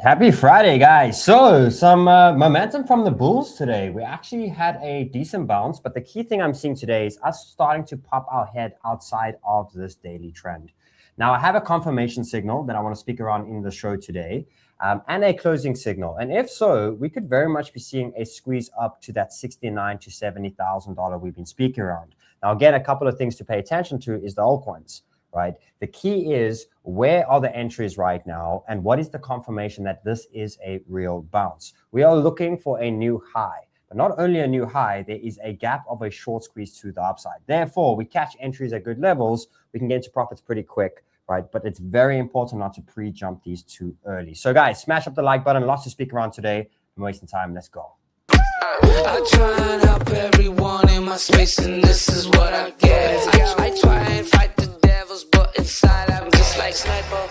Happy Friday, guys. So some momentum from the bulls today. We actually had a decent bounce, but the key thing I'm seeing today is us starting to pop our head outside of this daily trend. Now, I have a confirmation signal that I want to speak around in the show today, and a closing signal. And if so, we could very much be seeing a squeeze up to that $69,000 to $70,000 we've been speaking around. Now, again, a couple of things to pay attention to is the altcoins. Right? The key is, where are the entries right now, and what is the confirmation that this is a real bounce? We are looking for a new high, but not only a new high, there is a gap of a short squeeze to the upside. Therefore, we catch entries at good levels, we can get into profits pretty quick, right? But it's very important not to pre-jump these too early. So guys, smash up the like button. Lots to speak around today. I'm wasting time. Let's go. I try and help everyone in my space, and this is what I get. I try and fight the devils, but inside I'm just like 𝗨𝗟𝗧𝗥𝗏.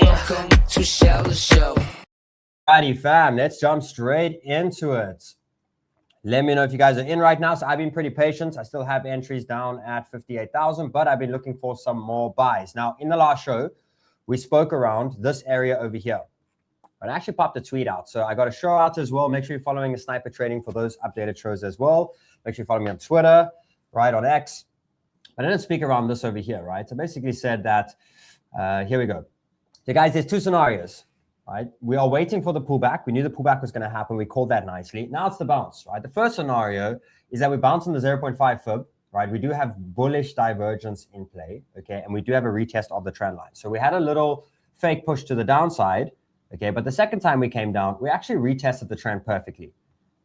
Welcome to Sheldon Show. Alrighty, fam, let's jump straight into it. Let me know if you guys are in right now. So I've been pretty patient. I still have entries down at 58,000, but I've been looking for some more buys. Now, in the last show, we spoke around this area over here. I actually popped a tweet out. So I got a show out as well. Make sure you're following the Sniper Trading for those updated shows as well. Make sure you follow me on Twitter, right, on X. I didn't speak around this over here, right? So basically said that, here we go. So guys, there's two scenarios, right? We are waiting for the pullback. We knew the pullback was going to happen. We called that nicely. Now it's the bounce, right? The first scenario is that we bounce on the 0.5 fib, right? We do have bullish divergence in play, okay? And we do have a retest of the trend line. So we had a little fake push to the downside, okay? But the second time we came down, we actually retested the trend perfectly,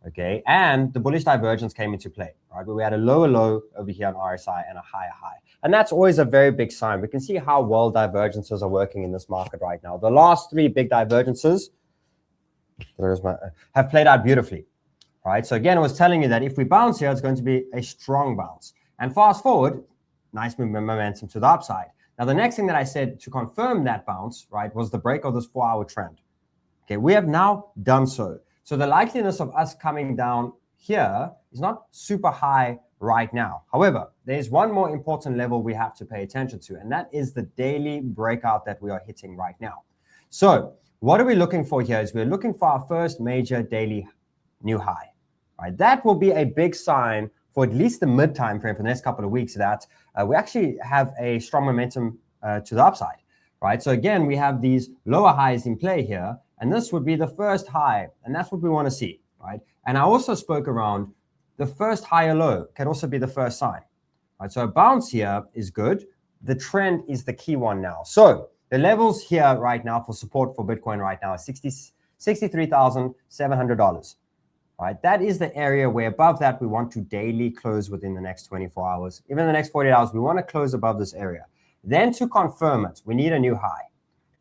okay? And the bullish divergence came into play, right? Where we had a lower low over here on RSI and a higher high. And that's always a very big sign. We can see how well divergences are working in this market right now. The last three big divergences have played out beautifully, right? So again, I was telling you that if we bounce here, it's going to be a strong bounce. And fast forward, nice momentum to the upside. Now, the next thing that I said to confirm that bounce, right, was the break of this 4-hour trend. Okay, we have now done so. So the likeliness of us coming down here is not super high right now. However, there's one more important level we have to pay attention to, and that is the daily breakout that we are hitting right now. So what are we looking for here? Is we're looking for our first major daily new high, right? That will be a big sign for at least the mid time frame for the next couple of weeks that we actually have a strong momentum to the upside, right? So again, we have these lower highs in play here, and this would be the first high, and that's what we want to see, right? And I also spoke around the first higher low can also be the first sign, right? So a bounce here is good. The trend is the key one now. So the levels here right now for support for Bitcoin right now is $63,700, right? That is the area where above that we want to daily close within the next 24 hours. Even the next 48 hours, we want to close above this area. Then to confirm it, we need a new high,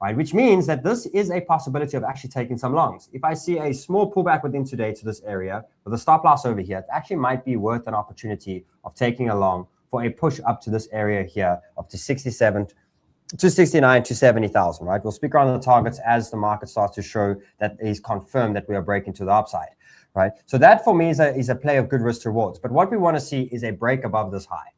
right? Which means that this is a possibility of actually taking some longs. If I see a small pullback within today to this area with a stop loss over here, it actually might be worth an opportunity of taking a long for a push up to this area here up to 69 to 70,000, right? We'll speak around the targets as the market starts to show that it is confirmed that we are breaking to the upside, right? So that for me is a play of good risk rewards. But what we want to see is a break above this high.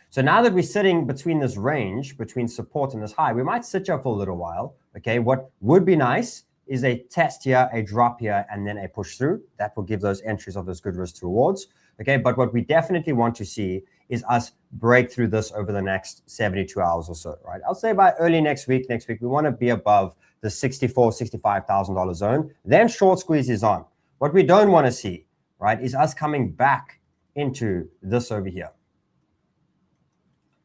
So now that we're sitting between this range, between support and this high, we might sit here for a little while, okay? What would be nice is a test here, a drop here, and then a push through. That will give those entries of those good risk rewards, okay? But what we definitely want to see is us break through this over the next 72 hours or so, right? I'll say by early next week, we want to be above the $64,000, $65,000 zone. Then short squeeze is on. What we don't want to see, right, is us coming back into this over here.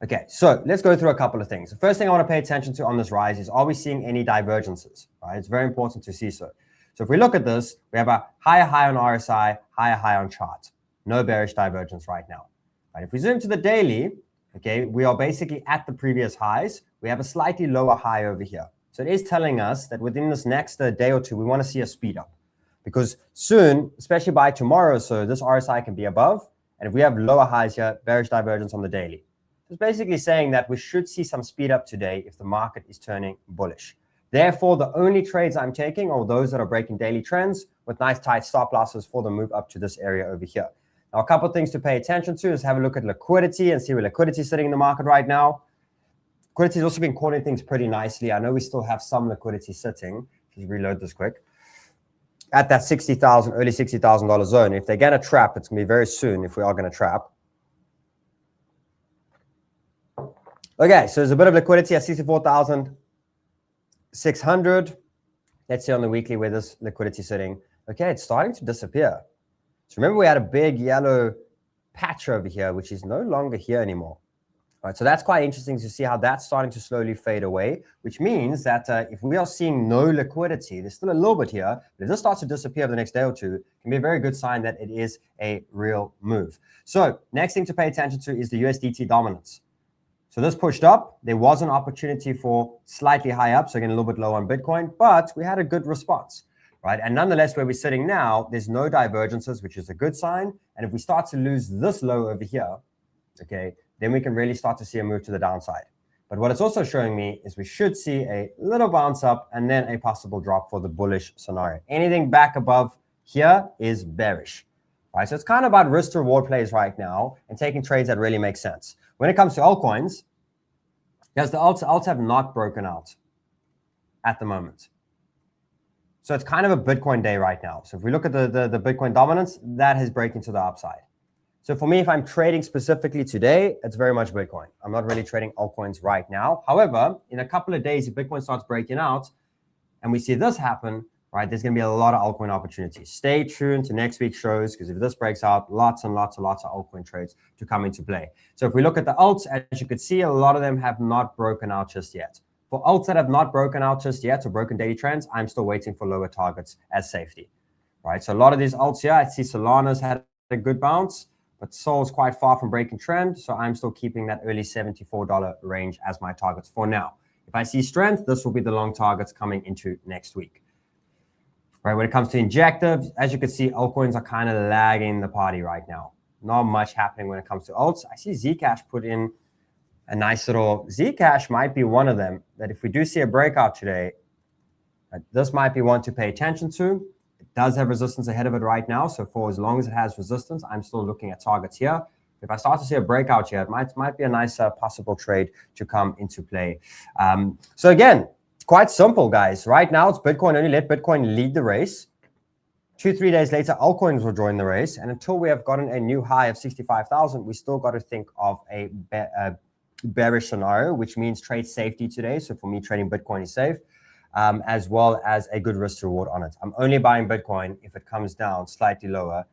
Okay, so let's go through a couple of things. The first thing I want to pay attention to on this rise is, are we seeing any divergences, right? It's very important to see so. So if we look at this, we have a higher high on RSI, higher high on chart. No bearish divergence right now. Right? If we zoom to the daily, okay, we are basically at the previous highs. We have a slightly lower high over here. So it is telling us that within this next day or two, we want to see a speed up. Because soon, especially by tomorrow or so, this RSI can be above. And if we have lower highs here, bearish divergence on the daily. It's basically saying that we should see some speed up today if the market is turning bullish. Therefore, the only trades I'm taking are those that are breaking daily trends with nice tight stop losses for the move up to this area over here. Now, a couple of things to pay attention to is have a look at liquidity and see where liquidity is sitting in the market right now. Liquidity has also been calling things pretty nicely. I know we still have some liquidity sitting. Just reload this quick. At that $60,000, early $60,000 zone. If they get a trap, it's going to be very soon if we are going to trap. Okay, so there's a bit of liquidity at 64,600. Let's see on the weekly where this liquidity is sitting. Okay, it's starting to disappear. So remember we had a big yellow patch over here, which is no longer here anymore. All right, so that's quite interesting to see how that's starting to slowly fade away, which means that if we are seeing no liquidity, there's still a little bit here, but if this starts to disappear over the next day or two, it can be a very good sign that it is a real move. So next thing to pay attention to is the USDT dominance. So this pushed up. There was an opportunity for slightly high up, so again, a little bit low on Bitcoin, but we had a good response, right? And nonetheless, where we're sitting now, there's no divergences, which is a good sign. And if we start to lose this low over here, okay, then we can really start to see a move to the downside. But what it's also showing me is we should see a little bounce up and then a possible drop for the bullish scenario. Anything back above here is bearish, right? So it's kind of about risk to reward plays right now and taking trades that really make sense. When it comes to altcoins, because the alts have not broken out at the moment. So it's kind of a Bitcoin day right now. So if we look at the Bitcoin dominance, that is breaking to the upside. So for me, if I'm trading specifically today, it's very much Bitcoin. I'm not really trading altcoins right now. However, in a couple of days, if Bitcoin starts breaking out and we see this happen, right, there's going to be a lot of altcoin opportunities. Stay tuned to next week's shows, because if this breaks out, lots and lots and lots of altcoin trades to come into play. So if we look at the alts, as you can see, a lot of them have not broken out just yet. For alts that have not broken out just yet or broken daily trends, I'm still waiting for lower targets as safety, right? So a lot of these alts here, I see Solana's had a good bounce, but Sol's quite far from breaking trend. So I'm still keeping that early $74 range as my targets for now. If I see strength, this will be the long targets coming into next week. Right, when it comes to injective, as you can see, altcoins are kind of lagging the party right now. Not much happening when it comes to alts. I see Zcash put in a nice little, Zcash might be one of them that if we do see a breakout today, this might be one to pay attention to. It does have resistance ahead of it right now. So for as long as it has resistance, I'm still looking at targets here. If I start to see a breakout here, it might be a nice possible trade to come into play. So again, quite simple, guys. Right now, it's Bitcoin only. Let Bitcoin lead the race. 2-3 days later, altcoins will join the race. And until we have gotten a new high of 65,000, we still got to think of a bearish scenario, which means trade safety today. So for me, trading Bitcoin is safe, as well as a good risk to reward on it. I'm only buying Bitcoin if it comes down slightly lower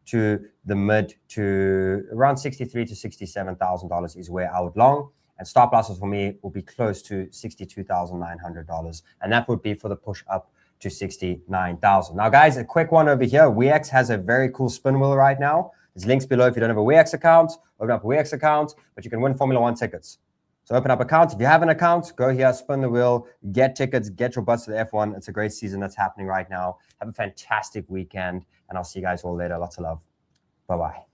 to the mid to around $63,000 to $67,000 is where I would long. And stop losses for me will be close to $62,900. And that would be for the push up to 69,000. Now, guys, a quick one over here. 𝗬𝗏𝗃 has a very cool spin wheel right now. There's links below if you don't have a 𝗬𝗃 account. Open up a 𝗬𝗃 account, but you can win Formula 1 tickets. So open up accounts. If you have an account, go here, spin the wheel, get tickets, get your butts to the F1. It's a great season that's happening right now. Have a fantastic weekend, and I'll see you guys all later. Lots of love. Bye-bye.